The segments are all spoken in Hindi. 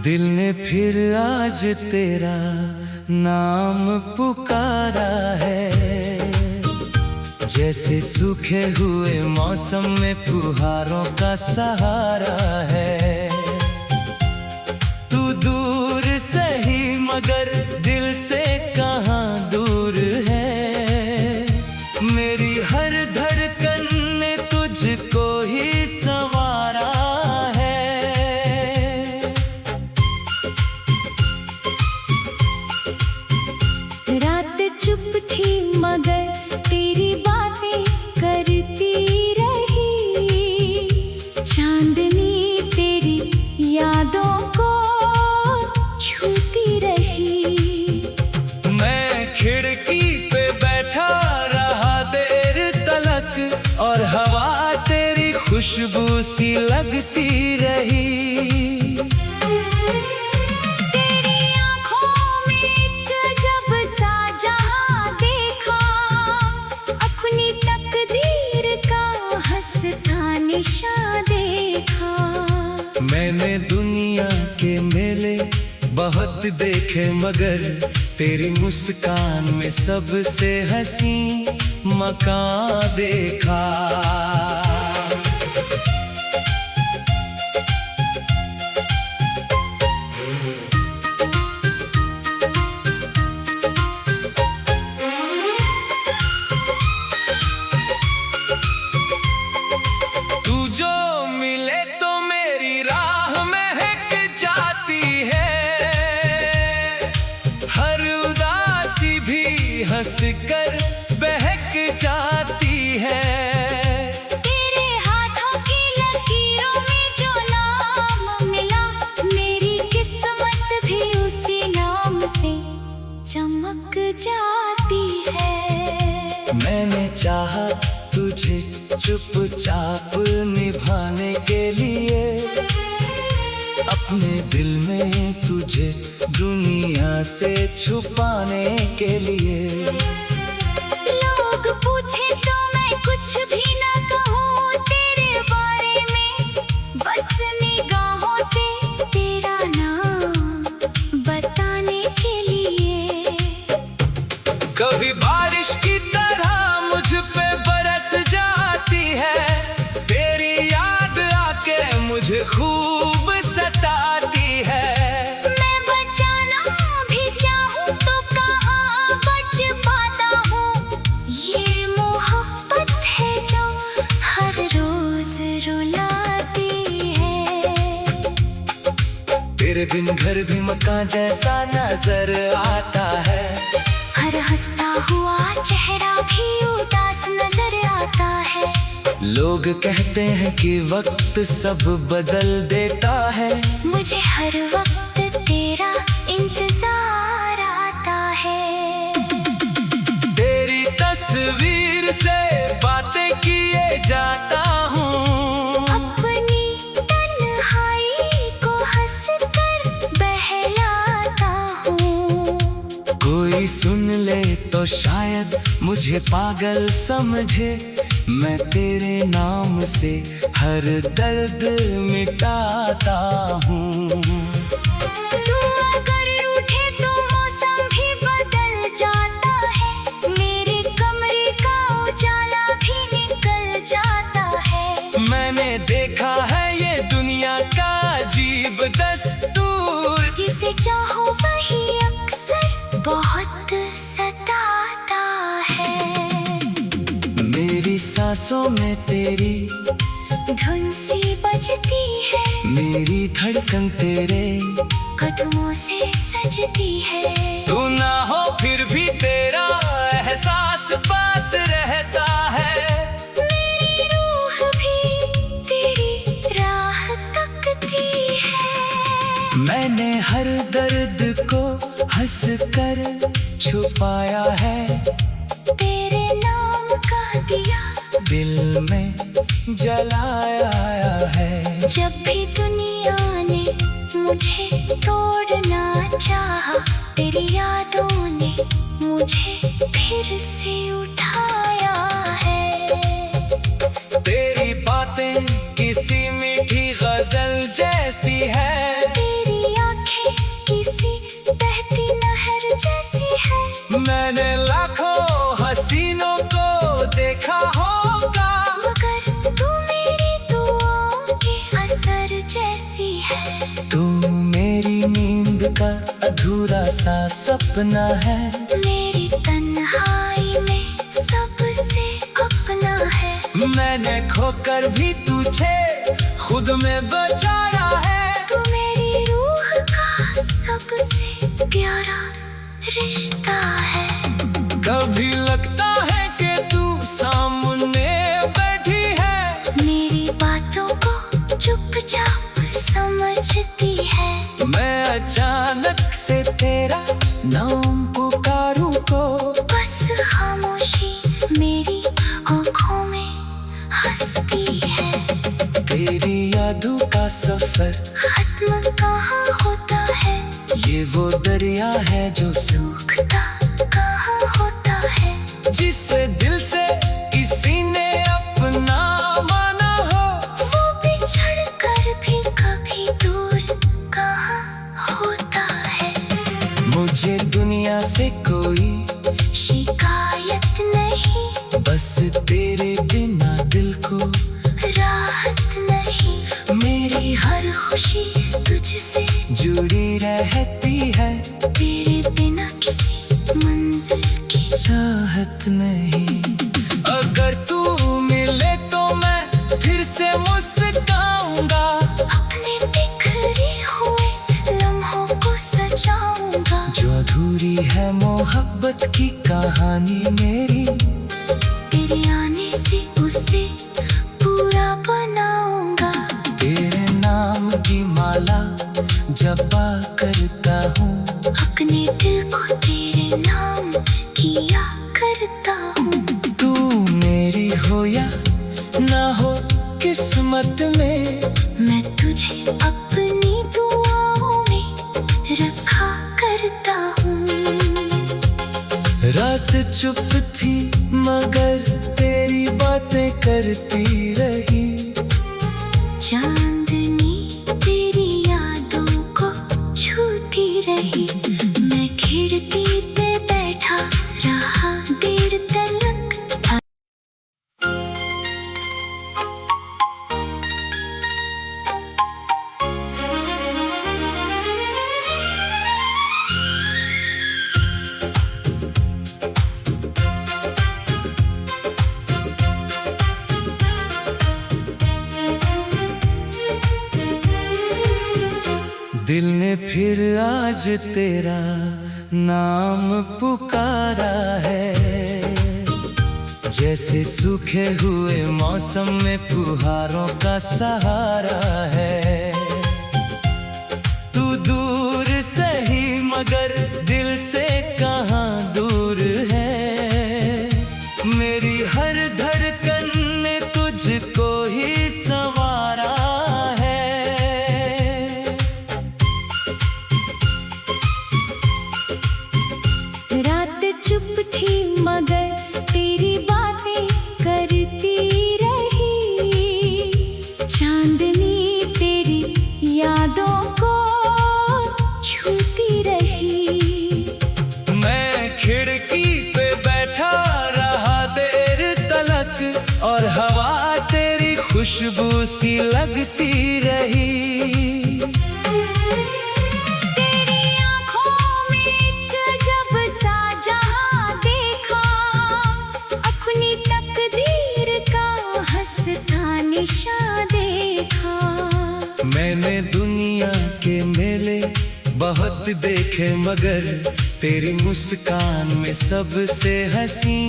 दिल ने फिर आज तेरा नाम पुकारा है। जैसे सूखे हुए मौसम में फुहारों का सहारा है। तू दूर सही मगर दिल से कहाँ दूर है। मेरी हर धड़कन ने तुझको ही संवारा है। रात चुप थी मगर तेरी बातें करती रही। चांदनी तेरी यादों को छूती रही। मैं खिड़की पे बैठा रहा देर तलक और हवा तेरी खुशबू सी लगती रही। मैंने दुनिया के मेले बहुत देखे मगर तेरी मुस्कान में सबसे हंसी मकान देखा। हंस कर बहक जाती है। तेरे हाथों की लकीरों में जो नाम मिला, मेरी किस्मत भी उसी नाम से चमक जाती है। मैंने चाहा तुझे चुपचाप निभाने के लिए, अपने दिल में तुझे दुनिया से छुपाने के लिए। लोग पूछे तो मैं कुछ भी ना कहूँ तेरे बारे में, बस निगाहों से तेरा नाम बताने के लिए। कभी बारिश की तरह मुझ पे बरस जाती है, तेरी याद आके मुझे खूब सताती है। मैं बचाना भी चाहूँ तो कहाँ बच पाता हूँ। ये मोहब्बत है जो हर रोज रुलाती है। तेरे बिन घर भी मकान जैसा नजर आता है। हर हंसता हुआ चेहरा भी उदास नजर आता है। लोग कहते हैं कि वक्त सब बदल देता है, मुझे हर वक्त तेरा इंतजार आता है। तेरी तस्वीर से बातें किए जाता हूँ, अपनी तन्हाई को हंसकर बहलाता हूँ। कोई सुन ले तो शायद मुझे पागल समझे, मैं तेरे नाम से हर दर्द मिटाता हूँ। तू अगर रूठे तो मौसम भी बदल जाता है, मेरे कमरे का उजाला भी निकल जाता है। मैंने देखा है ये दुनिया का अजीब दस्तूर, जिसे चाहो वही अक्सर बहुत सताता है। मेरी सांसों में तेरी धुन सी बजती है, मेरी धड़कन तेरे कदमों से सजती है। तू ना हो फिर भी तेरा एहसास पास रहता है। मेरी रूह भी तेरी राह तकती है। मैंने हर दर्द को हंस कर छुपाया है, तेरे नाम का दिया दिल में जलाया है। जब भी दुनिया ने मुझे तोड़ना चाहा, तेरी यादों ने मुझे फिर से उठाया है। तेरी बातें किसी मीठी गजल जैसी है, तेरी आँखें सा सपना है। मेरी तन्हाई में सबसे अपना है। मैंने खोकर भी तुझे खुद में बचाया है। तू मेरी रूह का सबसे प्यारा रिश्ता है। कभी लगता है कि तू सामने बैठी है, मेरी बातों को चुपचाप समझती है। मैं अचानक से तेरा नाम पुकारूं तो बस खामोशी मेरी आँखों में हंसती है। तेरी यादों का सफर खत्म कहाँ होता है, ये वो दरिया है जो सूखता कहाँ होता है। जिसे दिल से किसी ने अपना माना हो, वो बिछड़ कर भी कभी दूर कहाँ होता है। मुझे दुनिया से कोई शिकायत नहीं, बस तेरे बिना दिल को राहत नहीं। मेरी हर खुशी तुझसे जुड़ी रहती है, तेरे बिना किसी मंजिल की चाहत नहीं। अगर तू मिले तो मैं फिर से मुस्काऊंगा, अपने बिखरे हुए लम्हों को सजाऊंगा। जो अधूरी है मोहब्बत की कहानी मेरी, तेरे आने से उसे पूरा बनाऊंगा। तेरे नाम की माला जपा करता हूँ, अपने दिल को तेरे नाम किया करता हूँ। तू मेरी हो या ना हो किस्मत में, मैं तुझे अपनी दुआओं में रखा करता हूँ। रात चुप थी मगर तेरी बातें करती रही। चांदनी तेरी यादों को छूती रही। मैं खिड़की पे बैठा रहा देर तलक। दिल ने फिर आज तेरा नाम पुकारा है, जैसे सूखे हुए मौसम में फुहारों का सहारा है। तू दूर सही मगर दिल से कहाँ दूर है। मेरी हर धड़कन ने तुझको ही संवारा है। रात चुप थी मगर तेरी बातें करती रही। चांदनी तेरी यादों को छूती रही। मैं खिड़की पे बैठा रहा देर तलक, और हवा तेरी खुशबू सी लगती रही। तेरी आँखों में एक अजब सा जहां देखा। अपनी तकदीर का हंसता निशान देखा। मैंने दुनिया के मेले बहुत देखे मगर तेरी मुस्कान में सबसे हंसी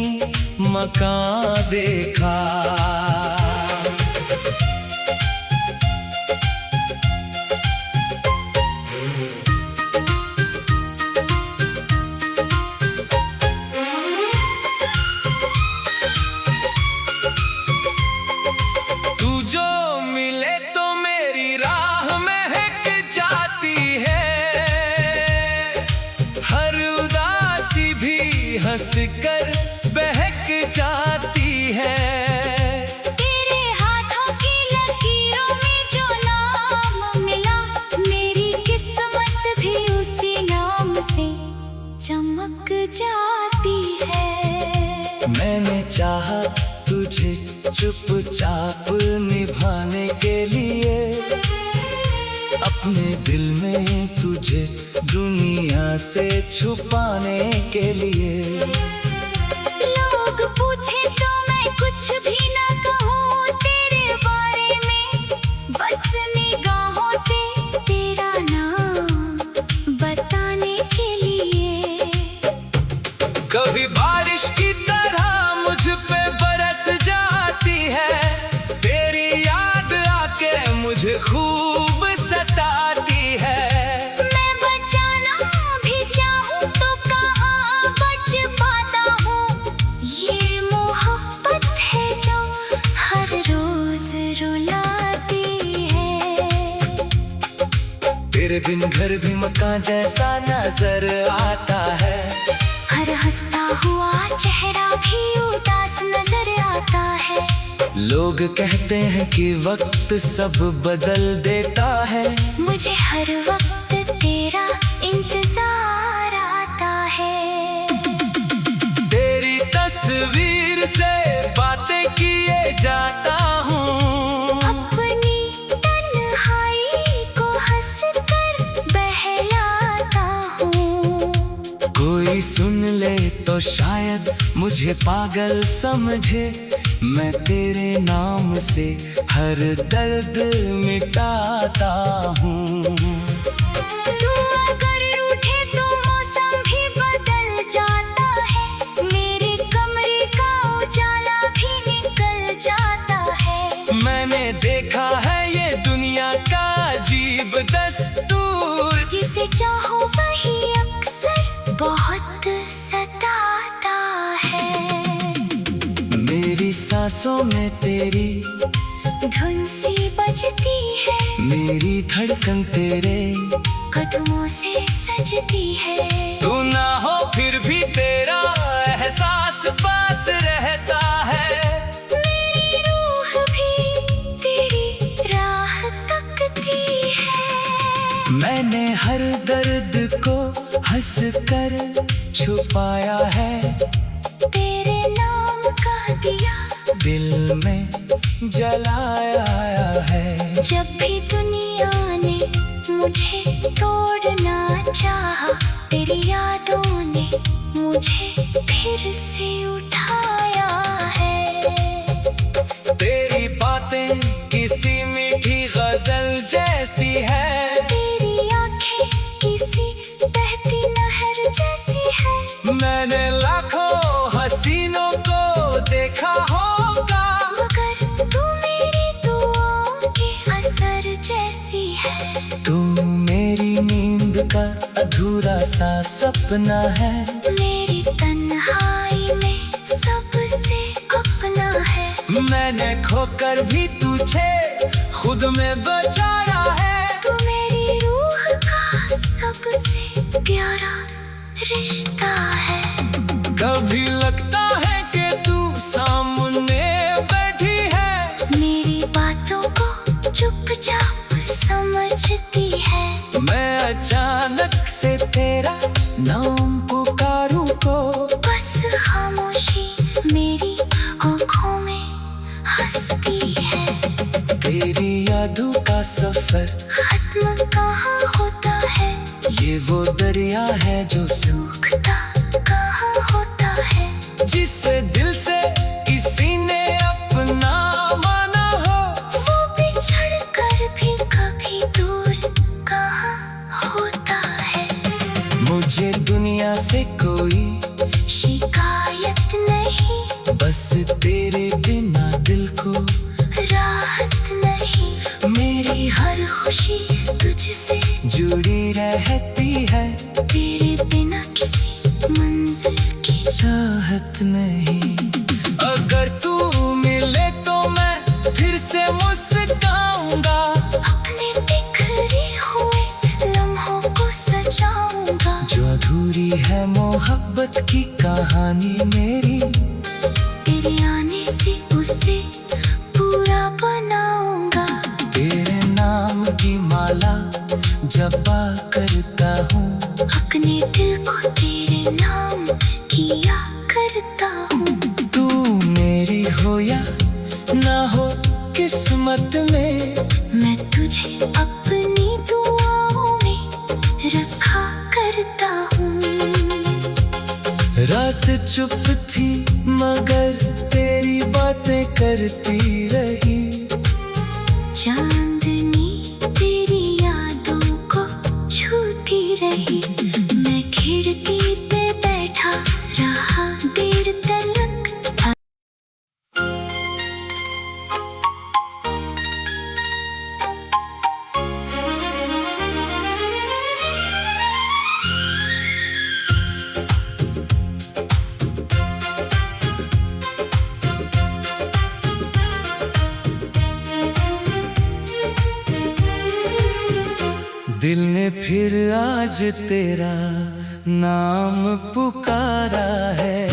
मकान देखा। तू जो मिले तो मेरी राह महक जाती है। हर उदासी भी हंस कर बहक जाती है। तेरे हाथों की लकीरों में जो नाम मिला, मेरी किस्मत भी उसी नाम से चमक जाती है। मैंने चाहा तुझे चुपचाप निभाने के लिए, अपने दिल में तुझे दुनिया से छुपाने के लिए। लोग पूछे तो मैं कुछ भी ना कहूँ तेरे बारे में, बस निगाहों से तेरा नाम बताने के लिए। कभी बारिश की तरह मुझ पे बरस जाती है, तेरी याद आके मुझे खूब सताती है। मैं बचाना भी चाहूँ तो कहाँ बच पाता हूँ, ये मोहब्बत है जो हर रोज रुलाती है। तेरे बिन घर भी मकान जैसा नजर आता है, हर हंसता हुआ चेहरा भी उदास नजर आता है। लोग कहते हैं कि वक्त सब बदल देता है, मुझे हर वक्त तेरा इंतजार आता है। तेरी तस्वीर से बातें किए जाता हूँ, अपनी तन्हाई को हंसकर बहलाता हूँ। कोई सुन ले तो शायद मुझे पागल समझे, मैं तेरे नाम से हर दर्द मिटाता हूँ। तू अगर रूठे तो मौसम भी बदल जाता है, मेरे कमरे का उजाला भी निकल जाता है। मैंने देखा है ये दुनिया का अजीब दस्तूर, जिसे चाहो वही अक्सर बहुत सताता है। मेरी सांसों में तेरी धुन सी बजती है, मेरी धड़कन तेरे कदमों से सजती है। तू ना हो फिर भी तेरा एहसास पास रहता है। मेरी रूह भी तेरी राह तकती है। मैंने हर दर्द को हंस कर छुपाया है, तेरे नाम का दिया दिल में जलाया है। जब भी दुनिया ने मुझे तोड़ना चाहा, तेरी यादों ने मुझे फिर से उठाया है। तेरी बातें किसी मीठी गजल जैसी है, तेरी आंखें किसी बहती नहर जैसी है। मैंने लाखों हसीनों को देखा होगा, मगर तू मेरी दुआओं के असर जैसी है। तू मेरी नींद का अधूरा सा सपना है, मेरी तन्हाई में सबसे अपना है। मैंने खोकर भी तुझे खुद में बचाया है। तू मेरी रूह का सबसे प्यारा रिश्ता है। कभी लगता है कि तू सामने बैठी है, मेरी बातों को चुपचाप समझती है। मैं अचानक से तेरा नाम पुकारूं को, बस खामोशी मेरी आँखों में हंसती है। तेरी यादों का सफर खत्म कहाँ होता है, ये वो दरिया है जो सूखता कहाँ होता है। जिसे दिल से किसी ने अपना माना हो, वो बिछड़ कर भी कभी दूर कहाँ होता है। मुझे दुनिया से कोई शिकायत नहीं, बस तेरे बिना दिल को राहत नहीं। मेरी हर खुशी तुझसे जुड़ी रहती है, तेरे बिना किसी मंजिल की चाहत नहीं। अगर तू मिले तो मैं फिर से मुस्काऊंगा, अपने बिखरे हुए लम्हों को सजाऊंगा। जो अधूरी है मोहब्बत की कहानी मेरी, तेरे आने से उसे पूरा बनाऊंगा। तेरे नाम की माला जपा करता हूँ, अपने दिल को तेरे नाम किया करता हूँ। तू मेरी हो या ना हो किस्मत में, मैं तुझे अपनी रात चुप थी मगर तेरी बातें करती रही। चांदनी तेरी यादों को छूती रही। मैं खिड़की पे बैठा रहा देर तलक। दिल ने फिर आज तेरा नाम पुकारा है।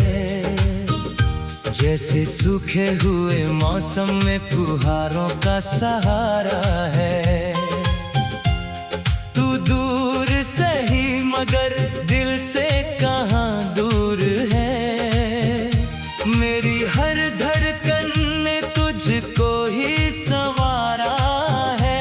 जैसे सूखे हुए मौसम में फुहारों का सहारा है। तू दूर सही मगर दिल से कहाँ दूर है। मेरी हर धड़कन ने तुझको ही संवारा है।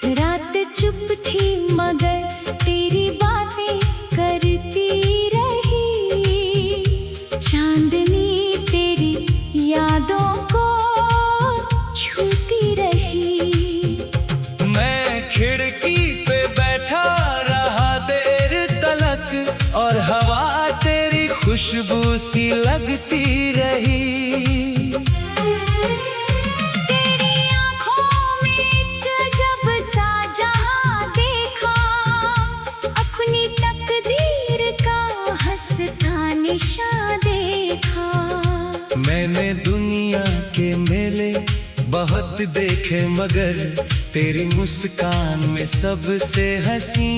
रात चुप थी मगर तेरी बातें करती रही। चांदनी तेरी यादों को छूती रही। मैं खिड़की पे बैठा रहा देर तलक और हवा तेरी खुशबू सी लगती रही। देखा मैंने दुनिया के मेले बहुत देखे मगर तेरी मुस्कान में सबसे हंसी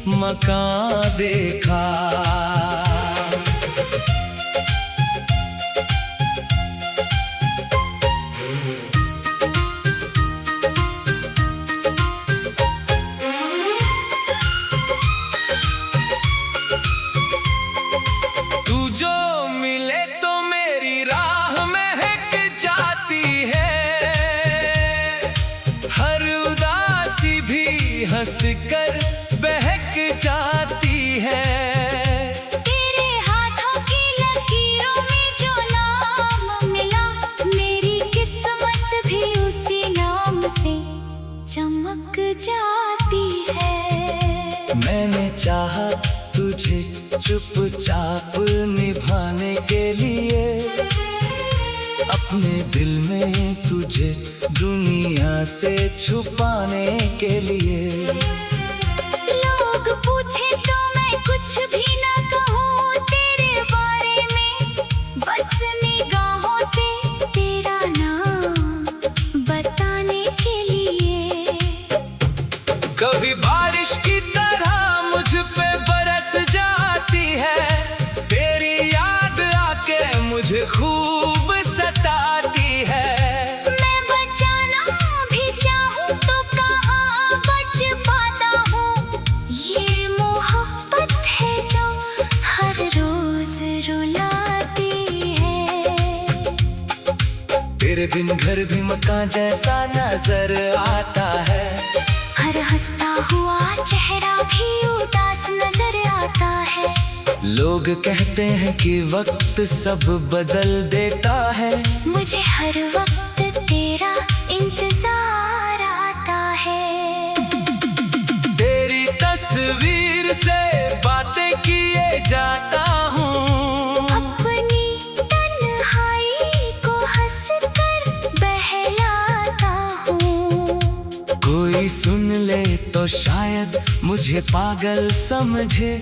मकान देखा। हंस कर बहक जाती है। तेरे हाथों की लकीरों में जो नाम मिला मेरी किस्मत भी उसी नाम से चमक जाती है। मैंने चाहा तुझे चुपचाप निभाने के लिए। अपने दिल में तुझे दुनिया से छुपाने के लिए। लोग पूछे तो मैं कुछ भी ना कहूँ तेरे बारे में। बस निगाहों से तेरा नाम बताने के लिए। कभी बारिश की तरह मुझ पे बरस जाती है। तेरी याद आके मुझे खूब सताती है। मैं बचाना भी चाहूँ तो कहाँ बच पाता हूँ। ये मोहब्बत है जो हर रोज रुलाती है। तेरे बिन घर भी मकान जैसा नजर आता है। हर हंसता हुआ चेहरा भी उदास नजर आता है। लोग कहते हैं कि वक्त सब बदल देता है। मुझे हर वक्त तेरा इंतजार आता है। तेरी तस्वीर से बातें किए जाता हूँ। अपनी तन्हाई को हंसकर बहलाता हूँ। कोई सुन ले तो शायद मुझे पागल समझे।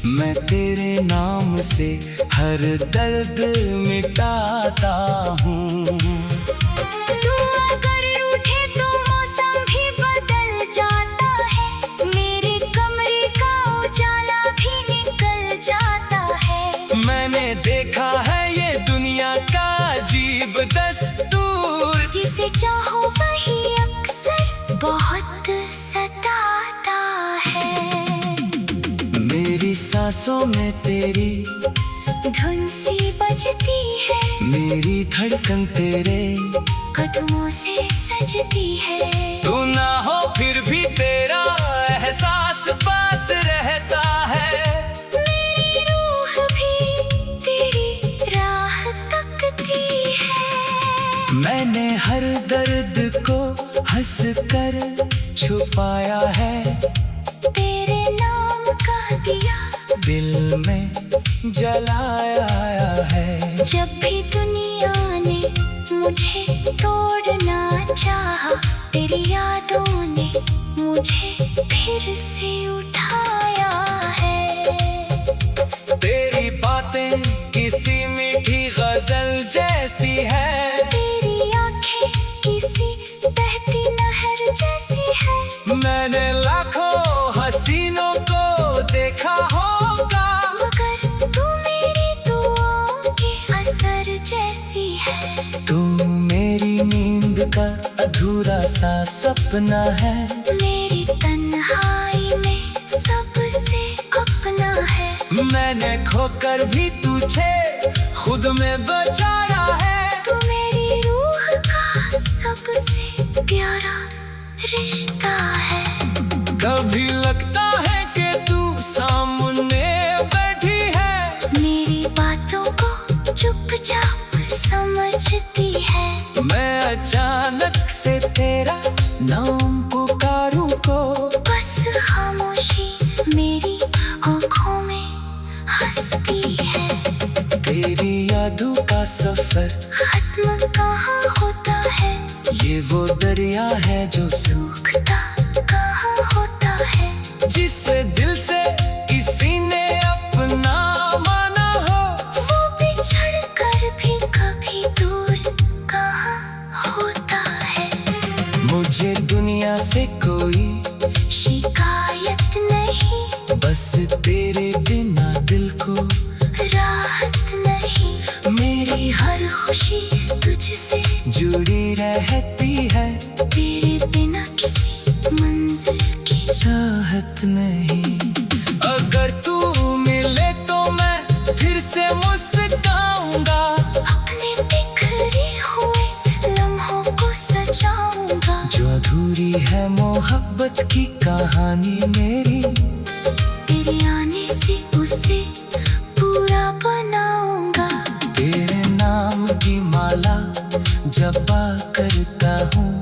मैं तेरे नाम से हर दर्द मिटाता हूँ। तू अगर रूठे तो मौसम भी बदल जाता है। मेरे कमरे का उजाला भी निकल जाता है। मैंने देखा है ये दुनिया का अजीब दस्तूर। जिसे चाहो वही अक्सर बहुत सताता है। मेरी सांसों में तेरी धुन सी बजती है। मेरी धड़कन तेरे कदमों से सजती है। तू ना हो फिर भी तेरा एहसास पास रहता है। मेरी रूह भी तेरी राह तकती है। मैंने हर दर्द को हंस कर छुपाया है। तेरे नाम का दिया दिल में जलाया है। जब भी दुनिया ने मुझे तोड़ना चाहा, तेरी यादों ने मुझे फिर से उठाया है। तेरी बातें किसी मीठी गजल जैसी है। तेरी आंखें किसी बहती नहर जैसी है। मैंने लाखों हसीनों को देखा होगा, मगर तू मेरी दुआओं के असर जैसी है। तू मेरी नींद का अधूरा सा सपना है। मेरी तन्हाई में सबसे अपना है। मैंने खोकर भी तुझे खुद में बचाया है। तू मेरी रूह का सबसे प्यारा रिश्ता है। कभी लगता है कि तू सामने बैठी है। मेरी बातों को चुपचाप समझती है। मैं अचानक से तेरा नाम पुकारूं को, बस खामोशी मेरी आँखों में हंसती है। तेरी यादों का सफर खत्म कहाँ होता है, ये वो दरिया है जो सूखता कहाँ होता है। जिस दिल से किसी ने अपना माना हो, वो बिछड़ कर भी कभी दूर कहाँ होता है। मुझे दुनिया से कोई शिकायत नहीं, बस तेरे बिना दिल को राहत नहीं। मेरी हर खुशी तुझसे जुड़ी रहती है। तेरे बिना किसी मंजिल की चाहत नहीं। अगर तू मिले तो मैं फिर से मुस्काऊंगा। अपने बिखरे हुए लम्हों को सजाऊंगा। जो अधूरी है मोहब्बत की कहानी मेरी, तेरे आने से उसे पूरा बनाऊंगा। तेरे नाम की माला जपा करता हूँ।